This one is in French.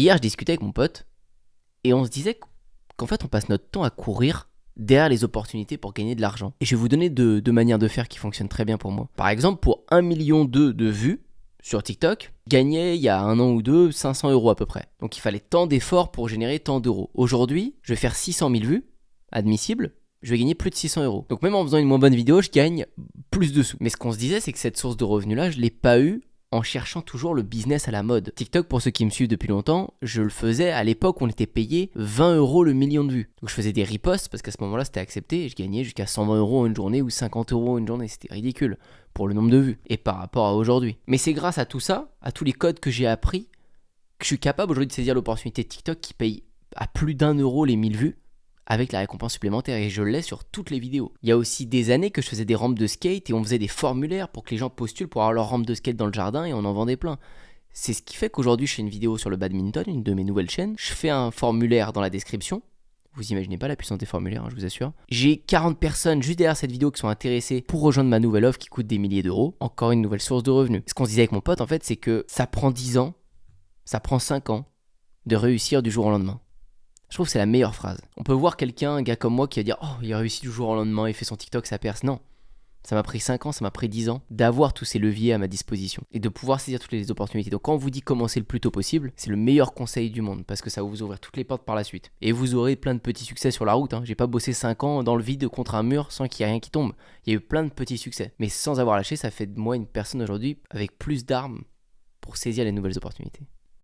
Hier, je discutais avec mon pote et on se disait qu'en fait, on passe notre temps à courir derrière les opportunités pour gagner de l'argent. Et je vais vous donner deux manières de faire qui fonctionnent très bien pour moi. Par exemple, pour 1,2 million de vues sur TikTok, je gagnais il y a un an ou deux 500 € à peu près. Donc il fallait tant d'efforts pour générer tant d'euros. Aujourd'hui, je vais faire 600 000 vues, admissible, je vais gagner plus de 600 €. Donc même en faisant une moins bonne vidéo, je gagne plus de sous. Mais ce qu'on se disait, c'est que cette source de revenus-là, je ne l'ai pas eue en cherchant toujours le business à la mode. TikTok, pour ceux qui me suivent depuis longtemps, je le faisais à l'époque où on était payé 20 € le million de vues. Donc je faisais des reposts parce qu'à ce moment-là c'était accepté et je gagnais jusqu'à 120 € une journée ou 50 € une journée. C'était ridicule pour le nombre de vues et par rapport à aujourd'hui. Mais c'est grâce à tout ça, à tous les codes que j'ai appris, que je suis capable aujourd'hui de saisir l'opportunité de TikTok qui paye à plus d'1 € les 1000 vues avec la récompense supplémentaire, et je l'ai sur toutes les vidéos. Il y a aussi des années que je faisais des rampes de skate et on faisait des formulaires pour que les gens postulent pour avoir leur rampe de skate dans le jardin et on en vendait plein. C'est ce qui fait qu'aujourd'hui je fais une vidéo sur le badminton, une de mes nouvelles chaînes. Je fais un formulaire dans la description. Vous imaginez pas la puissance des formulaires, je vous assure. J'ai 40 personnes juste derrière cette vidéo qui sont intéressées pour rejoindre ma nouvelle offre qui coûte des milliers d'euros. Encore une nouvelle source de revenus. Ce qu'on se disait avec mon pote en fait, c'est que ça prend 10 ans, ça prend 5 ans de réussir du jour au lendemain. Je trouve que c'est la meilleure phrase. On peut voir quelqu'un, un gars comme moi, qui va dire « Oh, il a réussi du jour au lendemain, il fait son TikTok, ça perce. » Non. Ça m'a pris 5 ans, ça m'a pris 10 ans d'avoir tous ces leviers à ma disposition et de pouvoir saisir toutes les opportunités. Donc quand on vous dit commencer le plus tôt possible, c'est le meilleur conseil du monde parce que ça va vous ouvrir toutes les portes par la suite. Et vous aurez plein de petits succès sur la route. J'ai pas bossé 5 ans dans le vide contre un mur sans qu'il y ait rien qui tombe. Il y a eu plein de petits succès. Mais sans avoir lâché, ça fait de moi une personne aujourd'hui avec plus d'armes pour saisir les nouvelles opportunités.